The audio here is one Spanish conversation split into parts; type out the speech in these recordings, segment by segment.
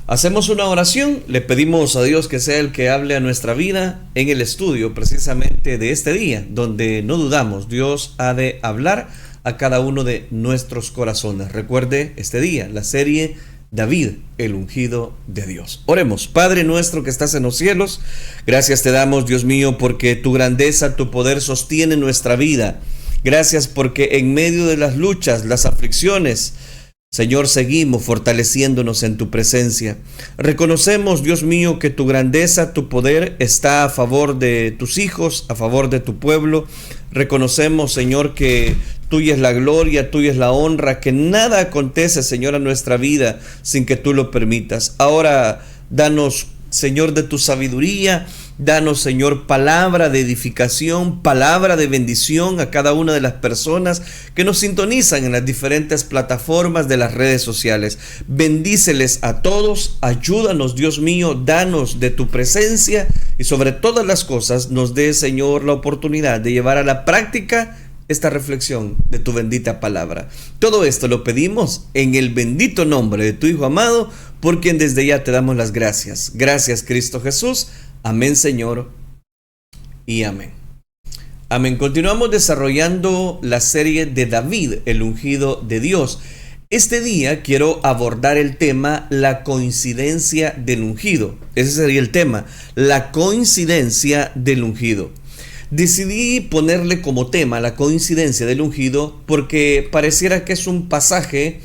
Hacemos una oración, le pedimos a Dios que sea el que hable a nuestra vida en el estudio precisamente de este día, donde no dudamos, Dios ha de hablar a cada uno de nuestros corazones. Recuerde este día, la serie David, el ungido de Dios. Oremos. Padre nuestro que estás en los cielos, gracias te damos, Dios mío, porque tu grandeza, tu poder sostiene nuestra vida. Gracias porque en medio de las luchas, las aflicciones, Señor, seguimos fortaleciéndonos en tu presencia. Reconocemos, Dios mío, que tu grandeza, tu poder está a favor de tus hijos, a favor de tu pueblo. Reconocemos, Señor, que tuya es la gloria, tuya es la honra, que nada acontece, Señor, a nuestra vida sin que tú lo permitas. Ahora, danos, Señor, de tu sabiduría. Danos, Señor, palabra de edificación, palabra de bendición a cada una de las personas que nos sintonizan en las diferentes plataformas de las redes sociales. Bendíceles a todos, ayúdanos, Dios mío, danos de tu presencia y sobre todas las cosas nos dé, Señor, la oportunidad de llevar a la práctica esta reflexión de tu bendita palabra. Todo esto lo pedimos en el bendito nombre de tu Hijo amado, por quien desde ya te damos las gracias. Gracias, Cristo Jesús. Amén, Señor, y amén. Amén. Continuamos desarrollando la serie de David, el ungido de Dios. Este día quiero abordar el tema, la coincidencia del ungido. Ese sería el tema, la coincidencia del ungido. Decidí ponerle como tema la coincidencia del ungido porque pareciera que es un pasaje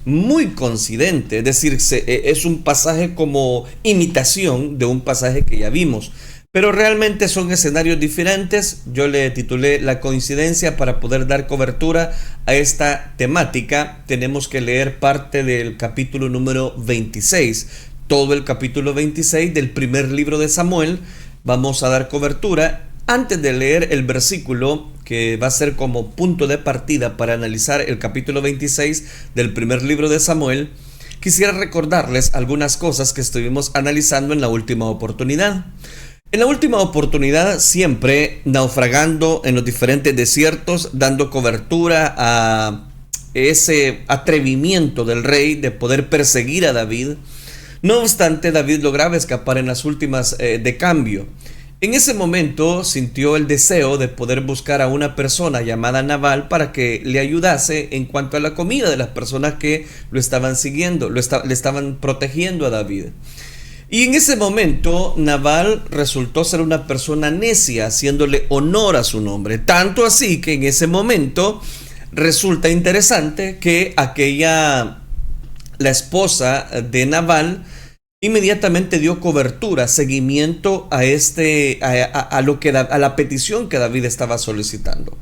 muy coincidente, es decir, es un pasaje como imitación de un pasaje que ya vimos, pero realmente son escenarios diferentes. Yo le titulé la coincidencia para poder dar cobertura a esta temática. Tenemos que leer parte del capítulo número 26, todo el capítulo 26 del primer libro de Samuel. Vamos a dar cobertura. Antes de leer el versículo que va a ser como punto de partida para analizar el capítulo 26 del primer libro de Samuel, quisiera recordarles algunas cosas que estuvimos analizando en la última oportunidad. En la última oportunidad, siempre naufragando en los diferentes desiertos, dando cobertura a ese atrevimiento del rey de poder perseguir a David. No obstante, David lograba escapar en las últimas de cambio. En ese momento sintió el deseo de poder buscar a una persona llamada Nabal para que le ayudase en cuanto a la comida de las personas que lo estaban siguiendo, le estaban protegiendo a David. Y en ese momento Nabal resultó ser una persona necia, haciéndole honor a su nombre. Tanto así que en ese momento resulta interesante que la esposa de Nabal, inmediatamente dio cobertura, seguimiento a la petición que David estaba solicitando.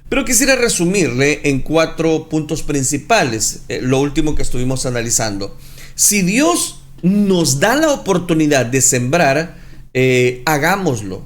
Pero quisiera resumirle en 4 puntos principales, lo último que estuvimos analizando. Si Dios nos da la oportunidad de sembrar, hagámoslo.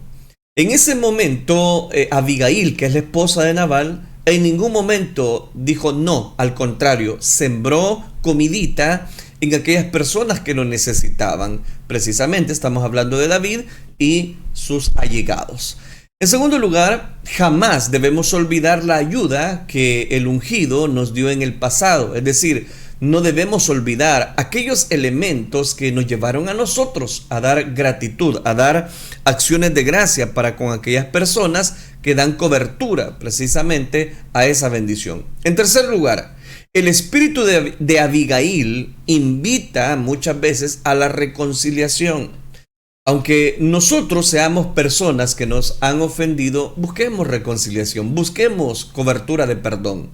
En ese momento, Abigail, que es la esposa de Nabal, en ningún momento dijo no, al contrario, sembró comidita en aquellas personas que lo necesitaban. Precisamente estamos hablando de David y sus allegados. En segundo lugar, jamás debemos olvidar la ayuda que el ungido nos dio en el pasado. Es decir, no debemos olvidar aquellos elementos que nos llevaron a nosotros a dar gratitud, a dar acciones de gracia para con aquellas personas que dan cobertura precisamente a esa bendición. En tercer lugar, el espíritu de Abigail invita muchas veces a la reconciliación. Aunque nosotros seamos personas que nos han ofendido, busquemos reconciliación, busquemos cobertura de perdón,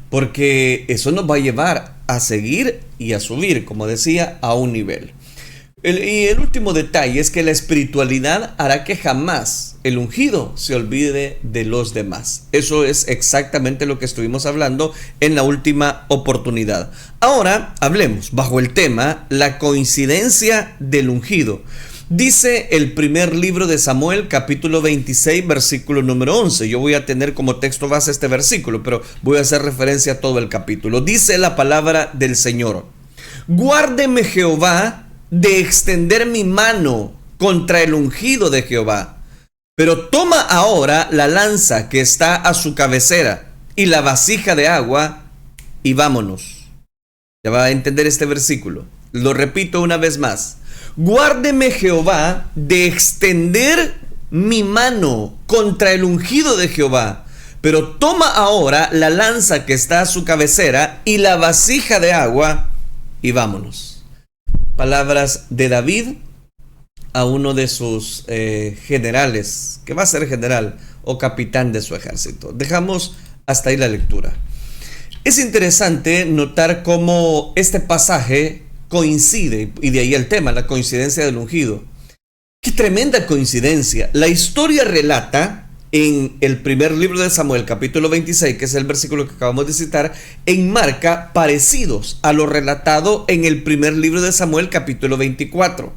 porque eso nos va a llevar a seguir y a subir, como decía, a un nivel. Y el último detalle es que la espiritualidad hará que jamás el ungido se olvide de los demás. Eso es exactamente lo que estuvimos hablando en la última oportunidad. Ahora hablemos bajo el tema la coincidencia del ungido. Dice el primer libro de Samuel, capítulo 26, versículo número 11. Yo voy a tener como texto base este versículo, pero voy a hacer referencia a todo el capítulo. Dice la palabra del Señor: guárdeme Jehová de extender mi mano contra el ungido de Jehová, pero toma ahora la lanza que está a su cabecera y la vasija de agua y vámonos. Ya va a entender este versículo. Lo repito una vez más. Guárdeme Jehová de extender mi mano contra el ungido de Jehová. Pero toma ahora la lanza que está a su cabecera y la vasija de agua y vámonos. Palabras de David a uno de sus generales, que va a ser general o capitán de su ejército. Dejamos hasta ahí la lectura. Es interesante notar cómo este pasaje coincide, y de ahí el tema, la coincidencia del ungido. ¡Qué tremenda coincidencia! La historia relata en el primer libro de Samuel, capítulo 26, que es el versículo que acabamos de citar, enmarca parecidos a lo relatado en el primer libro de Samuel, capítulo 24.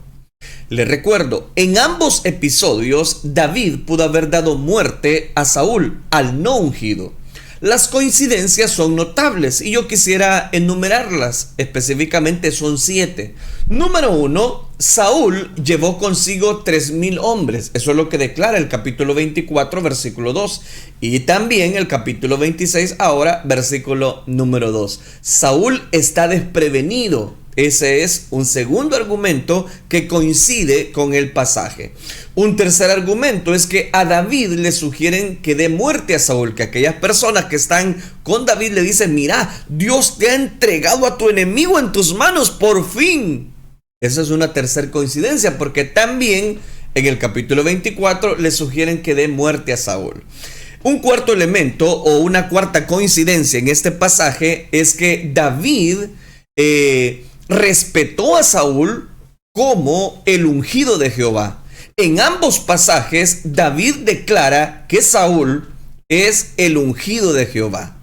Les recuerdo, en ambos episodios, David pudo haber dado muerte a Saúl, al no ungido. Las coincidencias son notables y yo quisiera enumerarlas. Específicamente son 7. Número 1, Saúl llevó consigo 3,000 hombres. Eso es lo que declara el capítulo 24, versículo 2. Y también el capítulo 26, ahora, versículo número 2. Saúl está desprevenido. Ese es un segundo argumento que coincide con el pasaje. Un tercer argumento es que a David le sugieren que dé muerte a Saúl, que aquellas personas que están con David le dicen: mira, Dios te ha entregado a tu enemigo en tus manos, por fin. Esa es una tercera coincidencia, porque también en el capítulo 24 le sugieren que dé muerte a Saúl. Un cuarto elemento o una cuarta coincidencia en este pasaje es que David respetó a Saúl como el ungido de Jehová. En ambos pasajes, David declara que Saúl es el ungido de Jehová.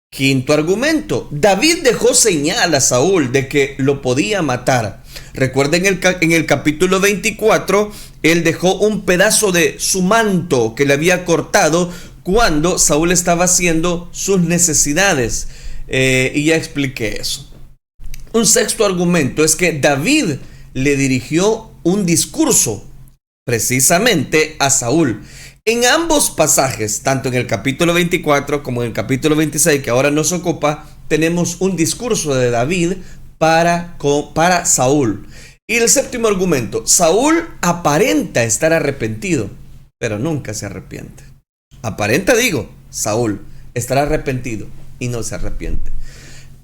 Quinto argumento, David dejó señal a Saúl de que lo podía matar. Recuerden en el capítulo 24, él dejó un pedazo de su manto que le había cortado cuando Saúl estaba haciendo sus necesidades. Y ya expliqué eso. Un sexto argumento es que David le dirigió un discurso precisamente a Saúl. En ambos pasajes, tanto en el capítulo 24 como en el capítulo 26, que ahora nos ocupa, tenemos un discurso de David para Saúl. Y el séptimo argumento, Saúl aparenta estar arrepentido, pero nunca se arrepiente. Aparenta, Saúl estará arrepentido y no se arrepiente.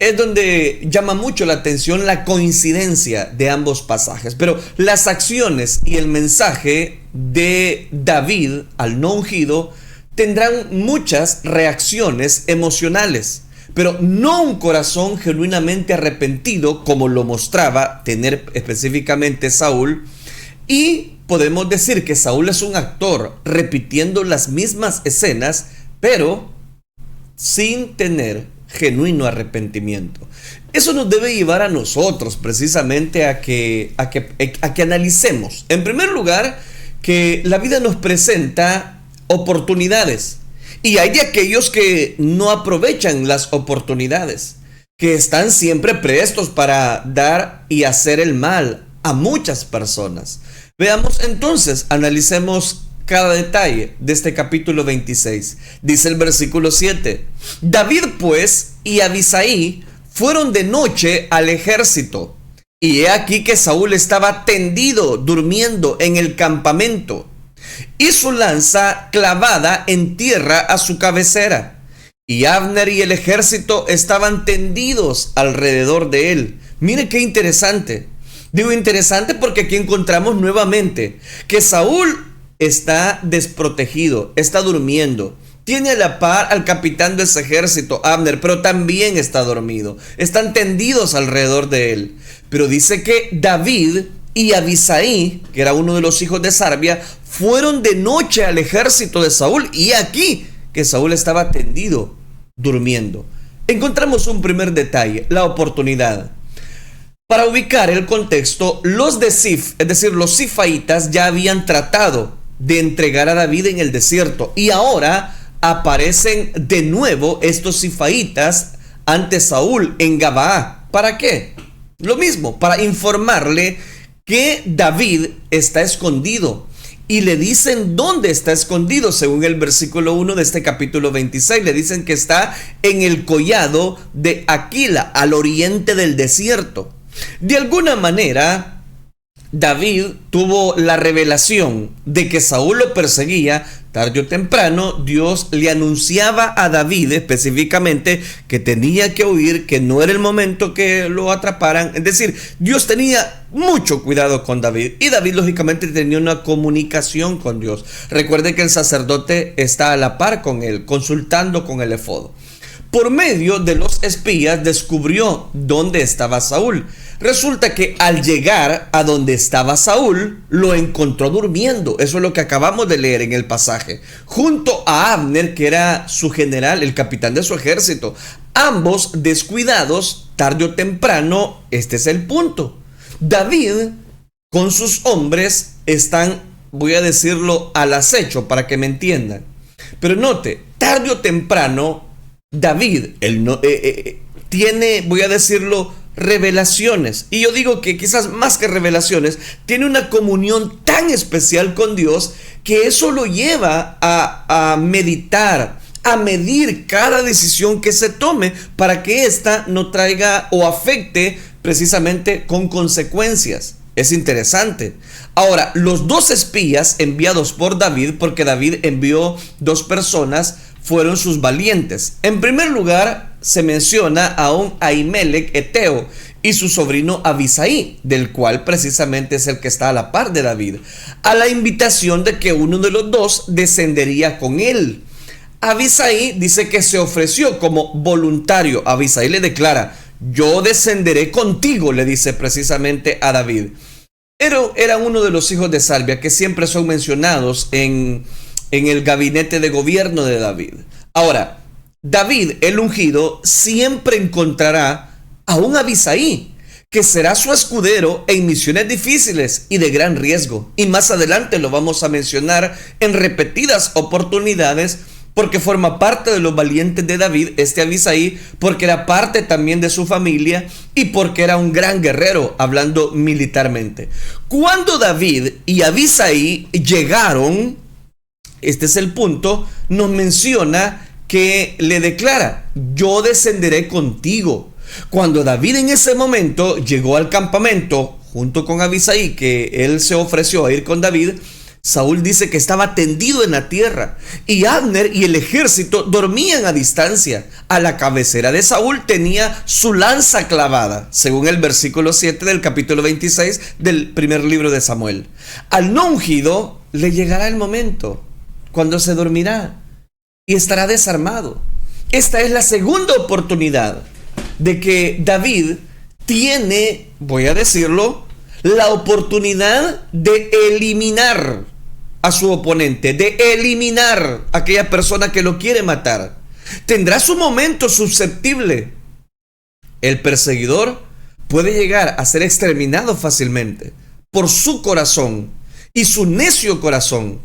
Es donde llama mucho la atención la coincidencia de ambos pasajes. Pero las acciones y el mensaje de David al no ungido tendrán muchas reacciones emocionales, pero no un corazón genuinamente arrepentido como lo mostraba tener específicamente Saúl. Y podemos decir que Saúl es un actor repitiendo las mismas escenas, pero sin tener genuino arrepentimiento. Eso nos debe llevar a nosotros precisamente a que analicemos, en primer lugar, que la vida nos presenta oportunidades y hay de aquellos que no aprovechan las oportunidades, que están siempre prestos para dar y hacer el mal a muchas personas. Veamos entonces, analicemos cada detalle de este capítulo 26. Dice el versículo 7: David pues y Abisai fueron de noche al ejército, y he aquí que Saúl estaba tendido, durmiendo en el campamento, y su lanza clavada en tierra a su cabecera, y Abner y el ejército estaban tendidos alrededor de él. Mire qué interesante. Digo interesante porque aquí encontramos nuevamente que Saúl está desprotegido, está durmiendo. Tiene a la par al capitán de ese ejército, Abner, pero también está dormido. Están tendidos alrededor de él. Pero dice que David y Abisai, que era uno de los hijos de Sarbia, fueron de noche al ejército de Saúl. Y aquí que Saúl estaba tendido, durmiendo. Encontramos un primer detalle, la oportunidad. Para ubicar el contexto, los de Zif, es decir, los zifaitas, ya habían tratado de entregar a David en el desierto, y ahora aparecen de nuevo estos zifaitas ante Saúl en Gabaa. ¿Para qué? Lo mismo, para informarle que David está escondido, y le dicen dónde está escondido. Según el versículo 1 de este capítulo 26, le dicen que está en el collado de Aquila, al oriente del desierto. De alguna manera, David tuvo la revelación de que Saúl lo perseguía. Tarde o temprano, Dios le anunciaba a David específicamente que tenía que huir, que no era el momento que lo atraparan. Es decir, Dios tenía mucho cuidado con David, y David lógicamente tenía una comunicación con Dios. Recuerde que el sacerdote está a la par con él, consultando con el efodo. Por medio de los espías descubrió dónde estaba Saúl. Resulta que al llegar a donde estaba Saúl, lo encontró durmiendo. Eso es lo que acabamos de leer en el pasaje. Junto a Abner, que era su general, el capitán de su ejército. Ambos descuidados, tarde o temprano. Este es el punto. David con sus hombres están, voy a decirlo, al acecho para que me entiendan. Pero note, tarde o temprano, David tiene, voy a decirlo, revelaciones. Y yo digo que quizás más que revelaciones, tiene una comunión tan especial con Dios que eso lo lleva a meditar, a medir cada decisión que se tome para que ésta no traiga o afecte precisamente con consecuencias. Es interesante. Ahora, los dos espías enviados por David, porque David envió dos personas, fueron sus valientes. En primer lugar, se menciona a un Ahimelech eteo y su sobrino Abisai, del cual precisamente es el que está a la par de David, a la invitación de que uno de los dos descendería con él. Abisai dice que se ofreció como voluntario. Abisai le declara: yo descenderé contigo, le dice precisamente a David. Pero era uno de los hijos de Salvia que siempre son mencionados en el gabinete de gobierno de David. Ahora, David, el ungido, siempre encontrará a un Abisai, que será su escudero en misiones difíciles y de gran riesgo. Y más adelante lo vamos a mencionar en repetidas oportunidades, porque forma parte de los valientes de David, este Abisai, porque era parte también de su familia y porque era un gran guerrero, hablando militarmente. Cuando David y Abisai llegaron, este es el punto, nos menciona que le declara: yo descenderé contigo. Cuando David en ese momento llegó al campamento junto con Abisai, que él se ofreció a ir con David, Saúl dice que estaba tendido en la tierra y Abner y el ejército dormían a distancia. A la cabecera de Saúl tenía su lanza clavada, según el versículo 7 del capítulo 26 del primer libro de Samuel. Al no ungido le llegará el momento cuando se dormirá y estará desarmado. Esta es la segunda oportunidad de que David tiene, voy a decirlo, la oportunidad de eliminar a su oponente, de eliminar a aquella persona que lo quiere matar. Tendrá su momento susceptible. El perseguidor puede llegar a ser exterminado fácilmente por su corazón y su necio corazón.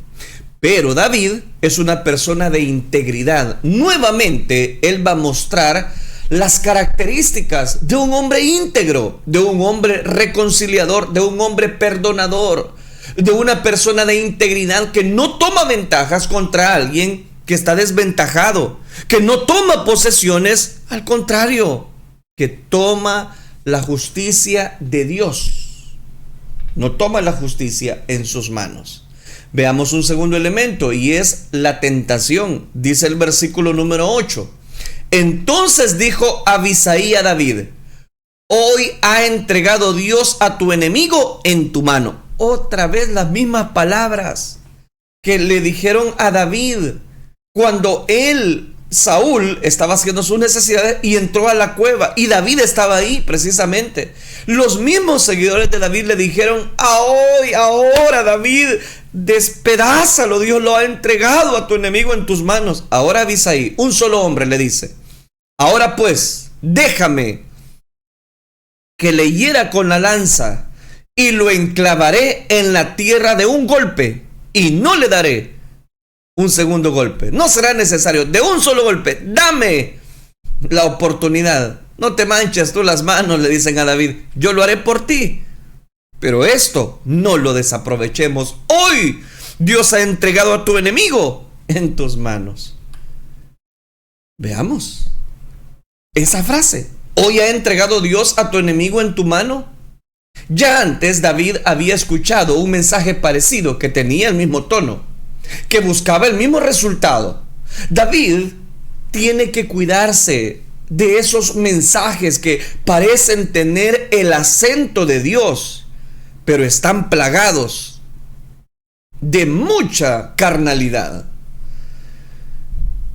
Pero David es una persona de integridad. Nuevamente, él va a mostrar las características de un hombre íntegro, de un hombre reconciliador, de un hombre perdonador, de una persona de integridad que no toma ventajas contra alguien que está desventajado, que no toma posesiones, al contrario, que toma la justicia de Dios, no toma la justicia en sus manos. Veamos un segundo elemento, y es la tentación. Dice el versículo número 8. Entonces dijo Abisai a David: hoy ha entregado Dios a tu enemigo en tu mano. Otra vez las mismas palabras que le dijeron a David cuando Saúl estaba haciendo sus necesidades y entró a la cueva, y David estaba ahí precisamente. Los mismos seguidores de David le dijeron: ahora David, despedázalo, Dios lo ha entregado a tu enemigo en tus manos. Ahora Abisai, un solo hombre, le dice: ahora pues, déjame que le hiera con la lanza y lo enclavaré en la tierra de un golpe, y no le daré un segundo golpe. No será necesario, de un solo golpe. Dame la oportunidad. No te manches tú las manos, le dicen a David. Yo lo haré por ti. Pero esto no lo desaprovechemos. Hoy Dios ha entregado a tu enemigo en tus manos. Veamos esa frase. ¿Hoy ha entregado Dios a tu enemigo en tu mano? Ya antes David había escuchado un mensaje parecido que tenía el mismo tono, que buscaba el mismo resultado. David tiene que cuidarse de esos mensajes que parecen tener el acento de Dios, pero están plagados de mucha carnalidad.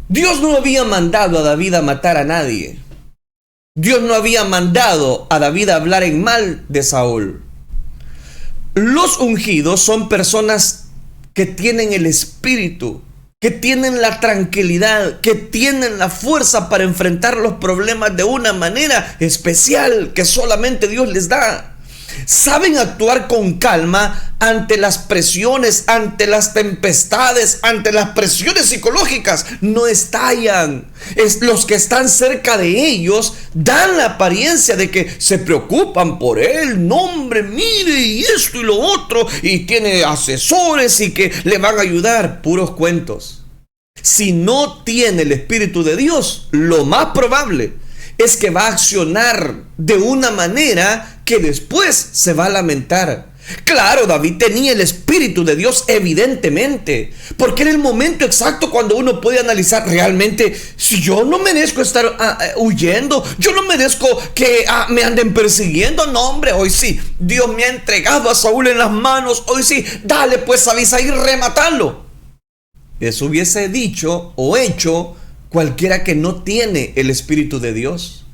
Dios no había mandado a David a matar a nadie. Dios no había mandado a David a hablar en mal de Saúl. Los ungidos son personas que tienen el espíritu, que tienen la tranquilidad, que tienen la fuerza para enfrentar los problemas de una manera especial que solamente Dios les da. Saben actuar con calma ante las presiones, ante las tempestades, ante las presiones psicológicas. No estallan. Los que están cerca de ellos dan la apariencia de que se preocupan por él. No, hombre, mire, y esto y lo otro. Y tiene asesores y que le van a ayudar. Puros cuentos. Si no tiene el Espíritu de Dios, lo más probable es que va a accionar de una manera que después se va a lamentar. Claro, David tenía el Espíritu de Dios, evidentemente, porque era el momento exacto cuando uno puede analizar realmente: si yo no merezco estar huyendo, yo no merezco que me anden persiguiendo. No, hombre, hoy sí, Dios me ha entregado a Saúl en las manos. Hoy sí, dale pues a Abisai, rematalo. Eso hubiese dicho o hecho cualquiera que no tiene el Espíritu de Dios.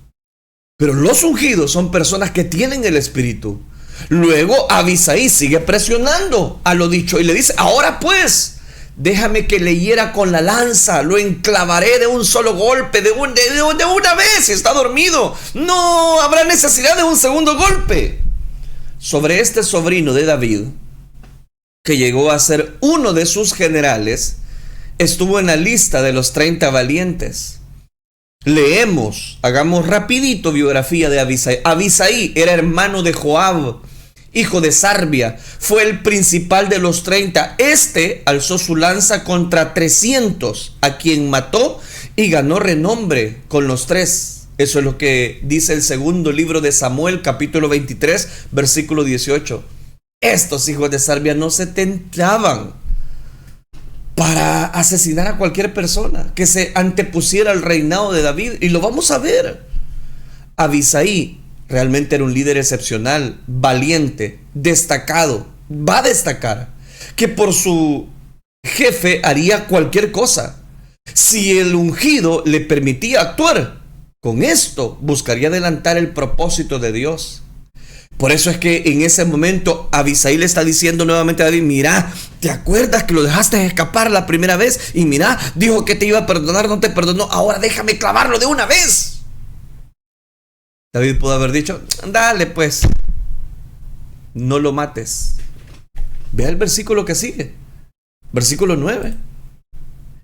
Pero los ungidos son personas que tienen el Espíritu. Luego Abisai sigue presionando a lo dicho y le dice: ahora pues, déjame que le hiera con la lanza, lo enclavaré de un solo golpe, de una vez. Si está dormido, no habrá necesidad de un segundo golpe. Sobre este sobrino de David, que llegó a ser uno de sus generales, estuvo en la lista de los 30 valientes. Leemos, hagamos rapidito biografía de Abisai. Abisai era hermano de Joab, hijo de Sarbia. Fue el principal de los 30. Este alzó su lanza contra 300, a quien mató y ganó renombre con los 3. Eso es lo que dice el segundo libro de Samuel, capítulo 23, versículo 18. Estos hijos de Sarbia no se tentaban para asesinar a cualquier persona que se antepusiera al reinado de David, y lo vamos a ver. Abisai realmente era un líder excepcional, valiente, destacado. Va a destacar que por su jefe haría cualquier cosa. Si el ungido le permitía actuar, con esto buscaría adelantar el propósito de Dios. Por eso es que en ese momento Abisai le está diciendo nuevamente a David: mira, ¿te acuerdas que lo dejaste escapar la primera vez? Y mira, dijo que te iba a perdonar, no te perdonó, ahora déjame clavarlo de una vez. David pudo haber dicho: dale pues, no lo mates. Vea el versículo que sigue, versículo 9.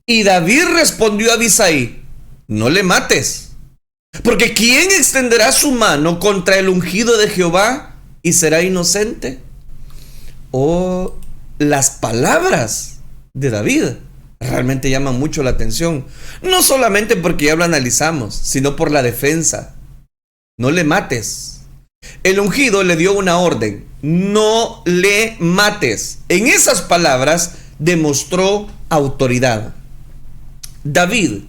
Y David respondió a Abisai: no le mates, porque ¿quién extenderá su mano contra el ungido de Jehová y será inocente? Oh, las palabras de David realmente llaman mucho la atención. No solamente porque ya lo analizamos, sino por la defensa. No le mates. El ungido le dio una orden: no le mates. En esas palabras demostró autoridad. David,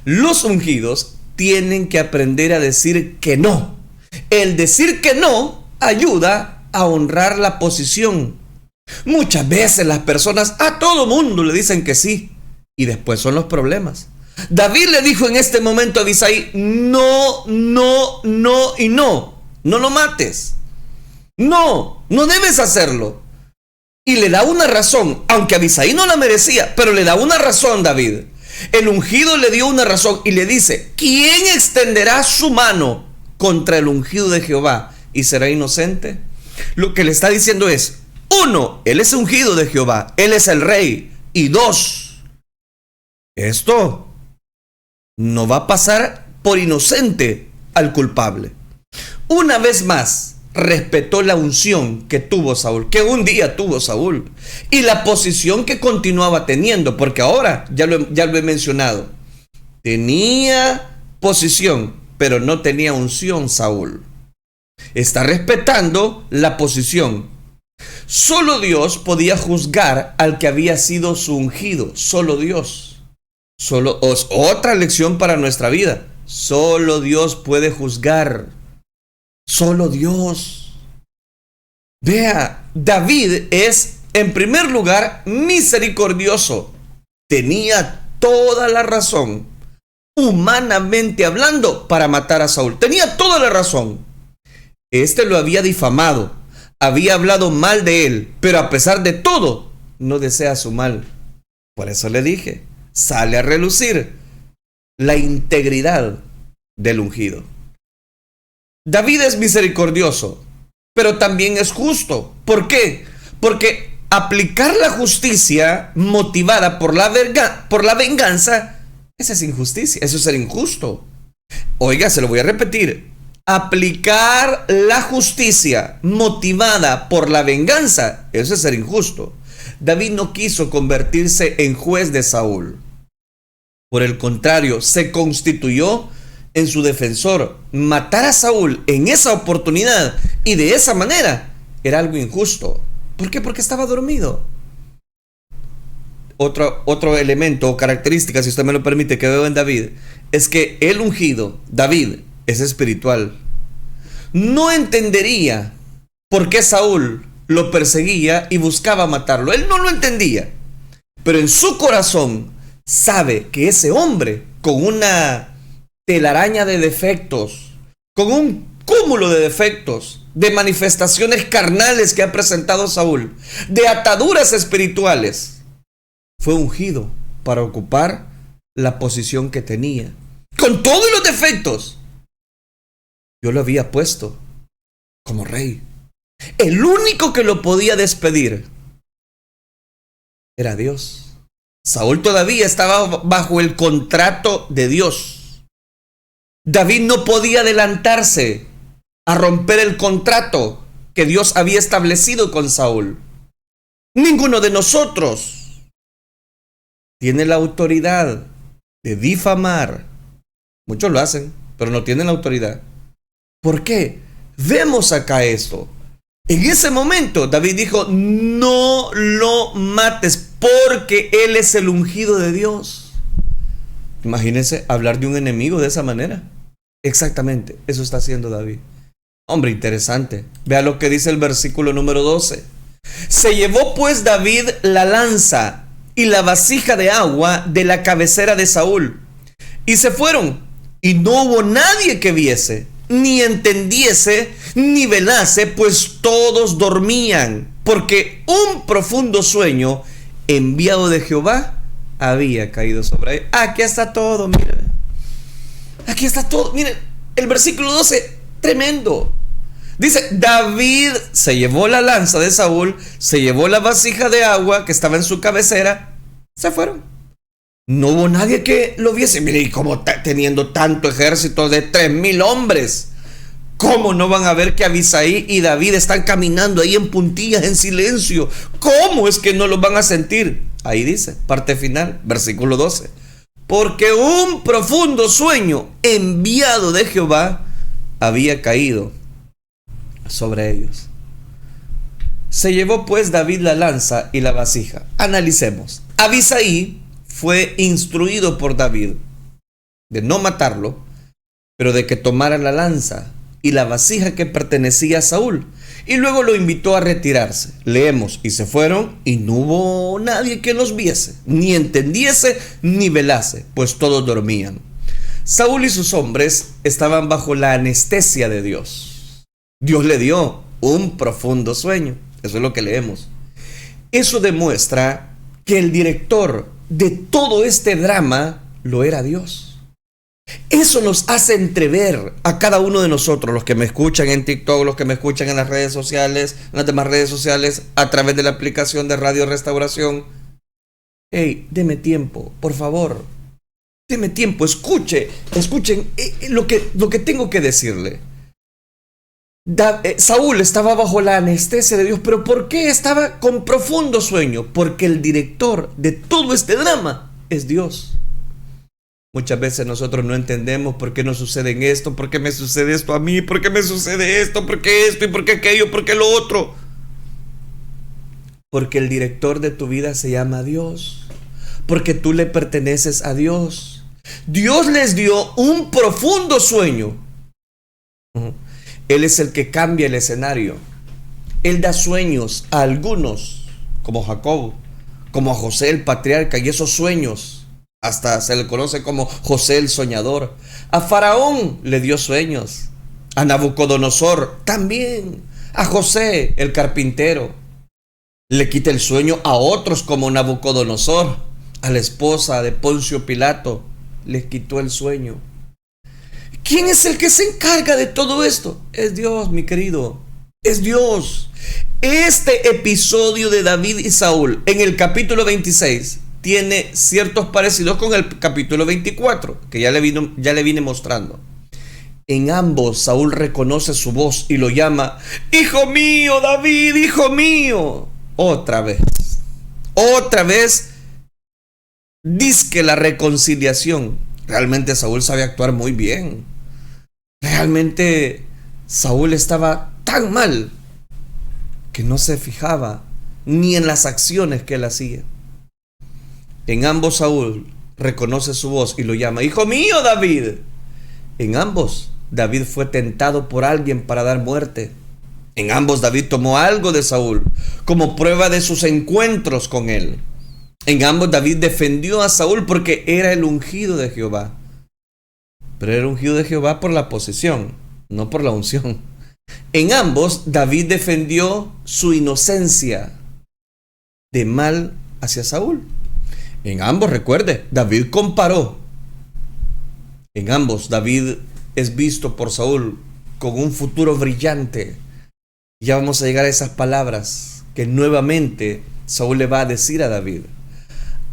los ungidos tienen que aprender a decir que no. El decir que no ayuda a honrar la posición. Muchas veces las personas a todo mundo le dicen que sí, y después son los problemas. David le dijo en este momento a Abisai: no, no, no y no. No lo mates. No, no debes hacerlo. Y le da una razón, aunque Abisai no la merecía, pero le da una razón David. El ungido le dio una razón y le dice: ¿quién extenderá su mano contra el ungido de Jehová y será inocente? Lo que le está diciendo es: 1, él es ungido de Jehová, él es el rey. Y 2, esto no va a pasar por inocente al culpable. Una vez más, respetó la unción que tuvo Saúl, que un día tuvo Saúl, y la posición que continuaba teniendo, porque ahora ya lo he mencionado, tenía posición, pero no tenía unción Saúl. Está respetando la posición. Solo Dios podía juzgar al que había sido su ungido. Solo Dios. Otra lección para nuestra vida. Solo Dios puede juzgar. Solo Dios. Vea, David es, en primer lugar, misericordioso. Tenía toda la razón, humanamente hablando, para matar a Saúl. Tenía toda la razón. Este lo había difamado, había hablado mal de él, pero a pesar de todo, no desea su mal. Por eso le dije, sale a relucir la integridad del ungido. David es misericordioso, pero también es justo. ¿Por qué? Porque aplicar la justicia motivada por la venganza, esa es injusticia, eso es ser injusto. Oiga, se lo voy a repetir. Aplicar la justicia motivada por la venganza, eso es ser injusto. David no quiso convertirse en juez de Saúl. Por el contrario, se constituyó en su defensor. Matar a Saúl en esa oportunidad y de esa manera era algo injusto. ¿Por qué? Porque estaba dormido. Otro elemento o característica, si usted me lo permite, que veo en David, es que el ungido, David, es espiritual. No entendería por qué Saúl lo perseguía y buscaba matarlo. Él no lo entendía. Pero en su corazón sabe que ese hombre, con una telaraña de defectos, con un cúmulo de defectos, de manifestaciones carnales que ha presentado Saúl, de ataduras espirituales, fue ungido para ocupar la posición que tenía. Con todos los defectos, yo lo había puesto como rey. El único que lo podía despedir era Dios. Saúl todavía estaba bajo el contrato de Dios. David no podía adelantarse a romper el contrato que Dios había establecido con Saúl. Ninguno de nosotros tiene la autoridad de difamar. Muchos lo hacen, pero no tienen la autoridad. ¿Por qué? Vemos acá esto. En ese momento David dijo, no lo mates porque él es el ungido de Dios. Imagínense hablar de un enemigo de esa manera. Exactamente, eso está haciendo David. Hombre, interesante. Vea lo que dice el versículo número 12. Se llevó pues David la lanza y la vasija de agua de la cabecera de Saúl, y se fueron, y no hubo nadie que viese, ni entendiese, ni velase, pues todos dormían, porque un profundo sueño enviado de Jehová había caído sobre él. Aquí está todo, miren. Aquí está todo. Miren, el versículo 12, tremendo. Dice, David se llevó la lanza de Saúl, se llevó la vasija de agua que estaba en su cabecera, se fueron. No hubo nadie que lo viese. Mire, y como teniendo tanto ejército de 3,000 hombres, ¿cómo no van a ver que Abisai y David están caminando ahí en puntillas, en silencio? ¿Cómo es que no lo van a sentir? Ahí dice, parte final, versículo 12. Porque un profundo sueño enviado de Jehová había caído sobre ellos. Se llevó pues David la lanza y la vasija. Analicemos. Abisai fue instruido por David de no matarlo, pero de que tomara la lanza y la vasija que pertenecía a Saúl, y luego lo invitó a retirarse. Leemos, y se fueron, y no hubo nadie que los viese, ni entendiese, ni velase, pues todos dormían. Saúl y sus hombres estaban bajo la anestesia de Dios. Dios le dio un profundo sueño. Eso es lo que leemos. Eso demuestra que el director de todo este drama lo era Dios. Eso nos hace entrever a cada uno de nosotros, los que me escuchan en TikTok, los que me escuchan en las redes sociales, en las demás redes sociales, a través de la aplicación de Radio Restauración. Hey, deme tiempo, por favor. Deme tiempo, escuchen lo que tengo que decirle. Saúl estaba bajo la anestesia de Dios, pero ¿por qué estaba con profundo sueño? Porque el director de todo este drama es Dios. Muchas veces nosotros no entendemos por qué nos sucede esto, por qué me sucede esto a mí, por qué me sucede esto, por qué esto y por qué aquello, por qué lo otro. Porque el director de tu vida se llama Dios. Porque tú le perteneces a Dios. Dios les dio un profundo sueño. Él es el que cambia el escenario. Él da sueños a algunos, como Jacob, como a José el patriarca, y esos sueños hasta se le conoce como José el soñador. A Faraón le dio sueños. A Nabucodonosor también. A José el carpintero le quita el sueño a otros como Nabucodonosor. A la esposa de Poncio Pilato les quitó el sueño. ¿Quién es el que se encarga de todo esto? Es Dios, mi querido. Es Dios. Este episodio de David y Saúl en el capítulo 26 tiene ciertos parecidos con el capítulo 24, que ya le vine mostrando. En ambos Saúl reconoce su voz y lo llama: hijo mío, David, hijo mío. Otra vez dizque la reconciliación. Realmente Saúl sabe actuar muy bien. Realmente Saúl estaba tan mal que no se fijaba ni en las acciones que él hacía. En ambos Saúl reconoce su voz y lo llama: hijo mío, David. En ambos David fue tentado por alguien para dar muerte. En ambos David tomó algo de Saúl como prueba de sus encuentros con él. En ambos David defendió a Saúl porque era el ungido de Jehová. Pero era ungido de Jehová por la posesión, no por la unción. En ambos David defendió su inocencia de mal hacia Saúl. En ambos, recuerde, David comparó. En ambos David es visto por Saúl con un futuro brillante. Ya vamos a llegar a esas palabras que nuevamente Saúl le va a decir a David.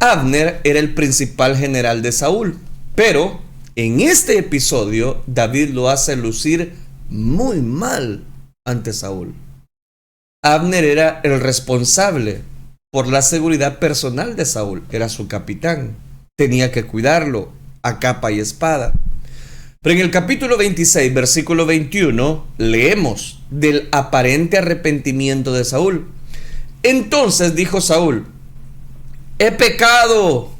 Abner era el principal general de Saúl, pero en este episodio David lo hace lucir muy mal ante Saúl. Abner era el responsable por la seguridad personal de Saúl, era su capitán, tenía que cuidarlo a capa y espada. Pero en el capítulo 26, versículo 21, leemos del aparente arrepentimiento de Saúl. Entonces dijo Saúl: he pecado,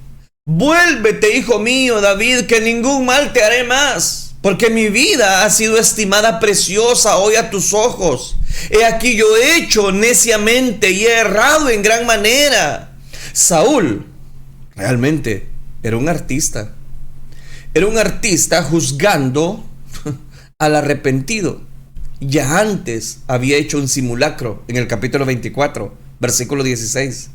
vuélvete, hijo mío, David, que ningún mal te haré más, porque mi vida ha sido estimada preciosa hoy a tus ojos. He aquí yo he hecho neciamente y he errado en gran manera. Saúl realmente era un artista. Era un artista juzgando al arrepentido. Ya antes había hecho un simulacro en el capítulo 24, versículo 16.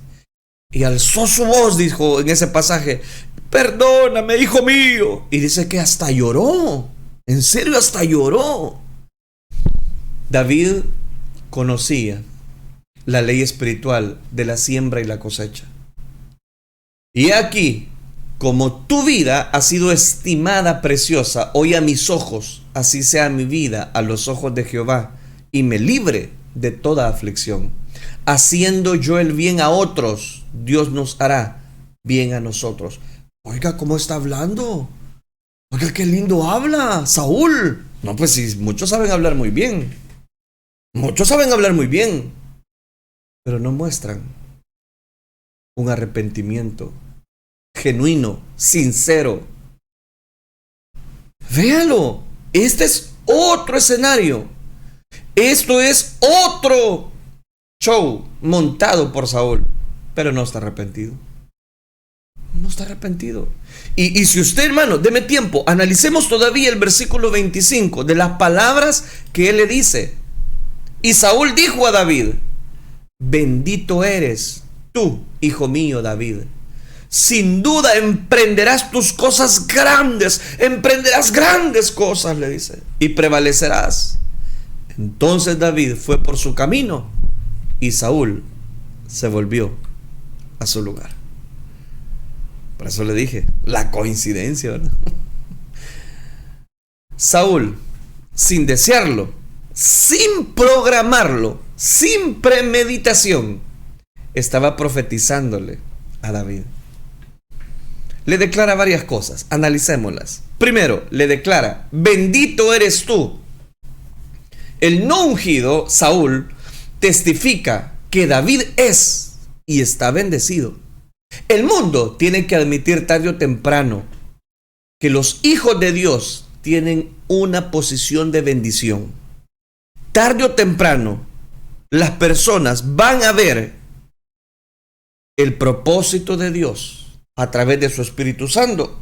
Y alzó su voz, dijo en ese pasaje: perdóname, hijo mío. Y dice que hasta lloró. En serio, hasta lloró. David conocía la ley espiritual de la siembra y la cosecha. Y aquí, como tu vida ha sido estimada preciosa hoy a mis ojos, así sea mi vida a los ojos de Jehová, y me libre de toda aflicción. Haciendo yo el bien a otros, Dios nos hará bien a nosotros. Oiga, ¿cómo está hablando? Oiga, qué lindo habla Saúl. No, pues sí, muchos saben hablar muy bien. Muchos saben hablar muy bien, pero no muestran un arrepentimiento genuino, sincero. Véalo, este es otro escenario. Esto es otro show montado por Saúl, pero no está arrepentido. No está arrepentido. Y si usted, hermano, deme tiempo, analicemos todavía el versículo 25 de las palabras que él le dice. Y Saúl dijo a David: bendito eres tú, hijo mío, David. Sin duda emprenderás tus cosas grandes, emprenderás grandes cosas, le dice, y prevalecerás. Entonces David fue por su camino y Saúl se volvió a su lugar. Por eso le dije, la coincidencia, ¿verdad? Saúl, sin desearlo, sin programarlo, sin premeditación, estaba profetizándole a David. le declara varias cosas. Analicémoslas. Primero, le declara: bendito eres tú. El no ungido, Saúl, testifica que David es y está bendecido. El mundo tiene que admitir tarde o temprano que los hijos de Dios tienen una posición de bendición. Tarde o temprano, las personas van a ver el propósito de Dios a través de su Espíritu Santo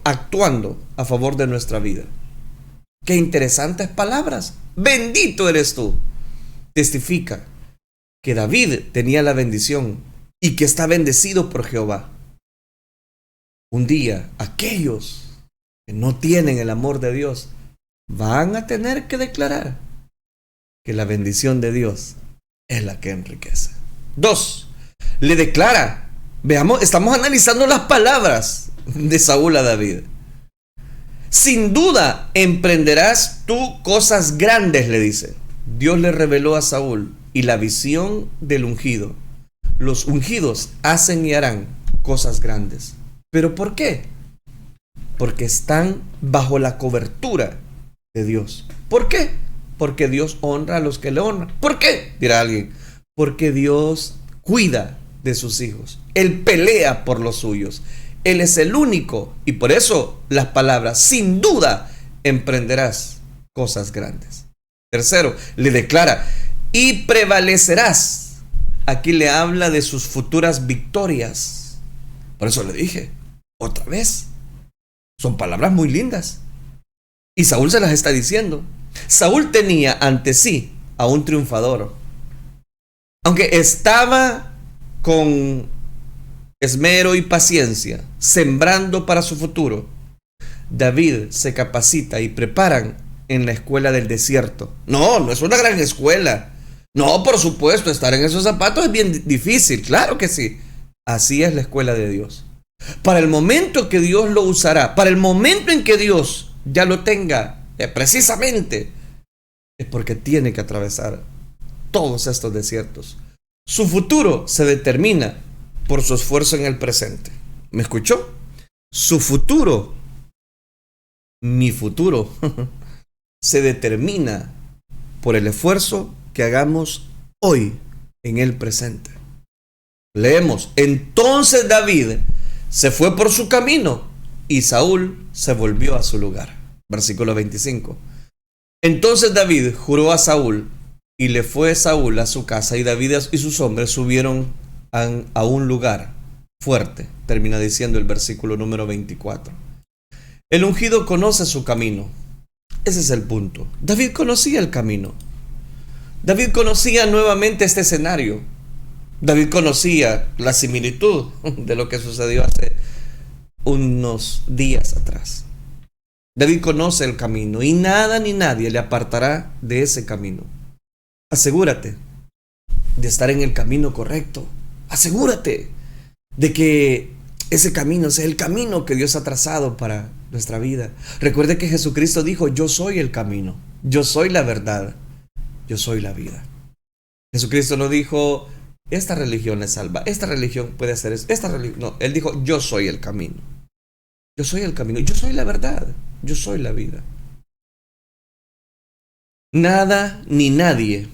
actuando a favor de nuestra vida. Qué interesantes palabras. Bendito eres tú. Testifica que David tenía la bendición y que está bendecido por Jehová. Un día, aquellos que no tienen el amor de Dios van a tener que declarar que la bendición de Dios es la que enriquece. 2. Le declara, veamos, estamos analizando las palabras de Saúl a David. Sin duda emprenderás tú cosas grandes, le dice. Dios le reveló a Saúl y la visión del ungido. Los ungidos hacen y harán cosas grandes. ¿Pero por qué? Porque están bajo la cobertura de Dios. ¿Por qué? Porque Dios honra a los que le honran. ¿Por qué? Dirá alguien. Porque Dios cuida de sus hijos. Él pelea por los suyos. Él es el único. Y por eso las palabras: sin duda emprenderás cosas grandes. Tercero, le declara: y prevalecerás. Aquí le habla de sus futuras victorias. Por eso le dije, otra vez, son palabras muy lindas. Y Saúl se las está diciendo. Saúl tenía ante sí a un triunfador. Aunque estaba con esmero y paciencia, sembrando para su futuro, David se capacita y preparan en la escuela del desierto. No es una gran escuela. No, por supuesto, estar en esos zapatos es bien difícil, claro que sí. Así es la escuela de Dios. Para el momento que Dios lo usará, para el momento en que Dios ya lo tenga, precisamente, es porque tiene que atravesar todos estos desiertos. Su futuro se determina por su esfuerzo en el presente. ¿Me escuchó? Su futuro, mi futuro, se determina por el esfuerzo que hagamos hoy en el presente. Leemos: entonces David se fue por su camino y Saúl se volvió a su lugar. Versículo 25. Entonces David juró a Saúl y le fue Saúl a su casa, y David y sus hombres subieron a un lugar fuerte. Termina diciendo el versículo número 24. El ungido conoce su camino. Ese es el punto. David conocía el camino. David conocía nuevamente este escenario. David conocía la similitud de lo que sucedió hace unos días atrás. David conoce el camino y nada ni nadie le apartará de ese camino. Asegúrate de estar en el camino correcto. Asegúrate de que ese camino sea el camino que Dios ha trazado para nuestra vida. Recuerde que Jesucristo dijo: yo soy el camino, yo soy la verdad, yo soy la vida. Jesucristo no dijo: esta religión es salva, esta religión puede hacer eso, esta religión. No, Él dijo: yo soy el camino. Yo soy el camino, yo soy la verdad, yo soy la vida. Nada ni nadie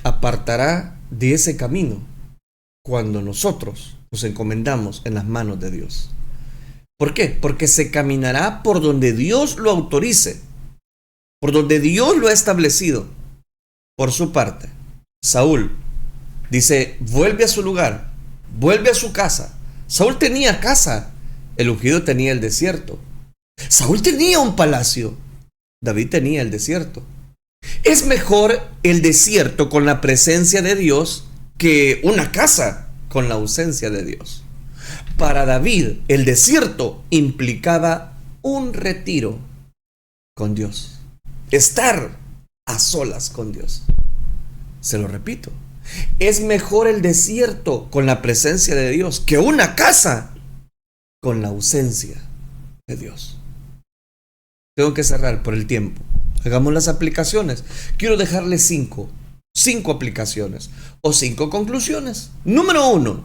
apartará de ese camino cuando nosotros nos encomendamos en las manos de Dios. ¿Por qué? Porque se caminará por donde Dios lo autorice, por donde Dios lo ha establecido. Por su parte, Saúl dice: vuelve a su lugar, vuelve a su casa. Saúl tenía casa, el ungido tenía el desierto. Saúl tenía un palacio, David tenía el desierto. Es mejor el desierto con la presencia de Dios que una casa con la ausencia de Dios. Para David, el desierto implicaba un retiro con Dios, estar a solas con Dios. Se lo repito, es mejor el desierto con la presencia de Dios que una casa con la ausencia de Dios. Tengo que cerrar por el tiempo. Hagamos las aplicaciones. Quiero dejarles cinco aplicaciones o 5 conclusiones. Número 1.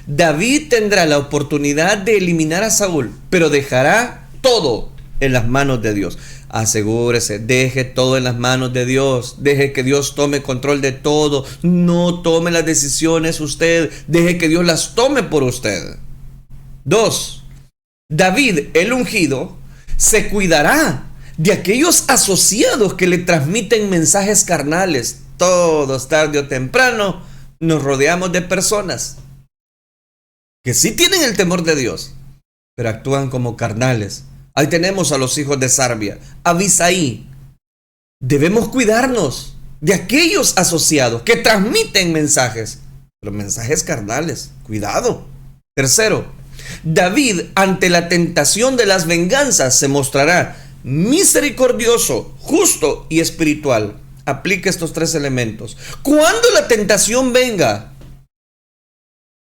David tendrá la oportunidad de eliminar a Saúl, pero dejará todo en las manos de Dios. Asegúrese, deje todo en las manos de Dios. Deje que Dios tome control de todo. No tome las decisiones usted. Deje que Dios las tome por usted. 2. David, el ungido, se cuidará de aquellos asociados que le transmiten mensajes carnales. Todos, tarde o temprano, nos rodeamos de personas que sí tienen el temor de Dios, pero actúan como carnales. Ahí tenemos a los hijos de Sarbia, Abisaí. Debemos cuidarnos de aquellos asociados que transmiten mensajes, pero mensajes carnales. Cuidado. 3. David, ante la tentación de las venganzas, se mostrará misericordioso, justo y espiritual. Aplica estos 3 elementos. Cuando la tentación venga,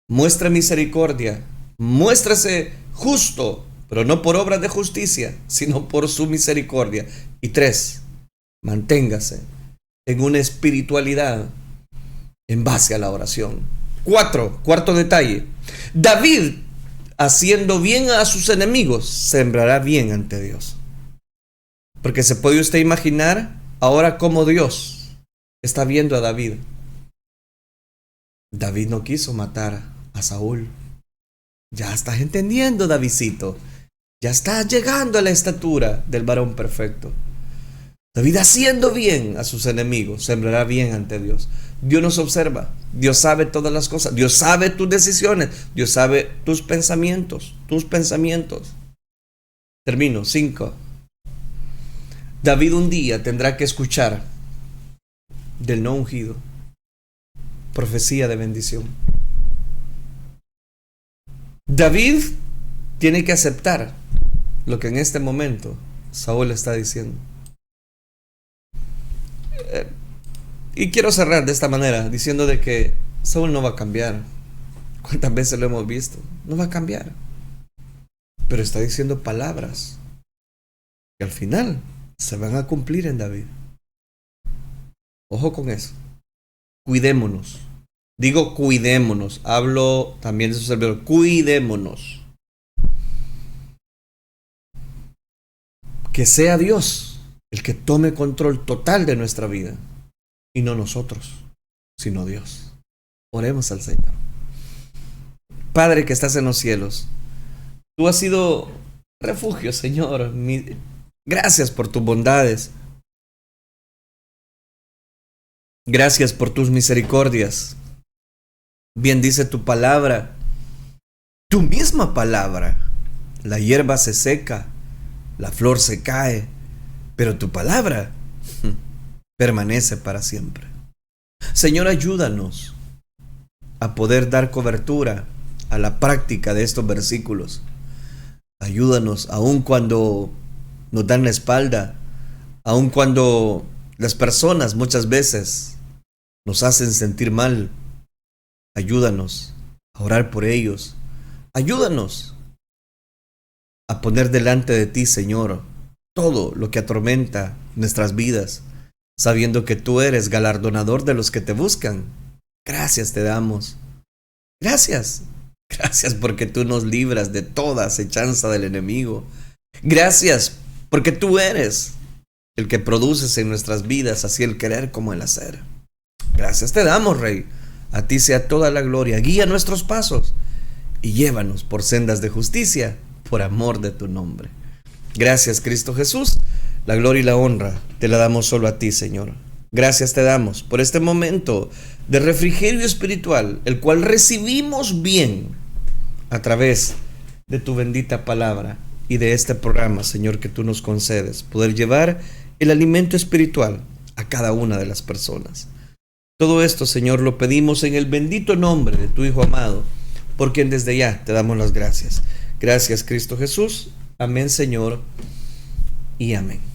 muestre misericordia, muéstrese justo, pero no por obras de justicia, sino por su misericordia. Y 3, manténgase en una espiritualidad en base a la oración. 4, cuarto detalle. David, haciendo bien a sus enemigos, sembrará bien ante Dios. Porque se puede usted imaginar ahora cómo Dios está viendo a David. David no quiso matar a Saúl. Ya estás entendiendo, Davidcito. Ya estás llegando a la estatura del varón perfecto. David, haciendo bien a sus enemigos, sembrará bien ante Dios. Dios nos observa. Dios sabe todas las cosas. Dios sabe tus decisiones. Dios sabe tus pensamientos. Termino. 5. David un día tendrá que escuchar del no ungido profecía de bendición. David tiene que aceptar lo que en este momento Saúl está diciendo. Y quiero cerrar de esta manera diciendo de que Saúl no va a cambiar. ¿Cuántas veces lo hemos visto? No va a cambiar. Pero está diciendo palabras que al final se van a cumplir en David. Ojo con eso. Cuidémonos. Digo cuidémonos. Hablo también de su servidor. Cuidémonos. Que sea Dios el que tome control total de nuestra vida. Y no nosotros, sino Dios. Oremos al Señor. Padre que estás en los cielos, tú has sido refugio, Señor. Gracias por tus bondades. Gracias por tus misericordias. Bien dice tu palabra, tu misma palabra. La hierba se seca, la flor se cae, pero tu palabra permanece para siempre. Señor, ayúdanos a poder dar cobertura a la práctica de estos versículos. Ayúdanos, aun cuando nos dan la espalda, aun cuando las personas muchas veces nos hacen sentir mal. Ayúdanos a orar por ellos. Ayúdanos a poner delante de ti, Señor, todo lo que atormenta nuestras vidas, sabiendo que tú eres galardonador de los que te buscan. Gracias te damos. Gracias. Gracias porque tú nos libras de toda acechanza del enemigo. Gracias porque tú eres el que produces en nuestras vidas así el querer como el hacer. Gracias te damos, Rey. A ti sea toda la gloria. Guía nuestros pasos y llévanos por sendas de justicia por amor de tu nombre. Gracias, Cristo Jesús. La gloria y la honra te la damos solo a ti, Señor. Gracias te damos por este momento de refrigerio espiritual, el cual recibimos bien a través de tu bendita palabra y de este programa, Señor, que tú nos concedes, poder llevar el alimento espiritual a cada una de las personas. Todo esto, Señor, lo pedimos en el bendito nombre de tu Hijo amado, por quien desde ya te damos las gracias. Gracias, Cristo Jesús. Amén, Señor, y amén.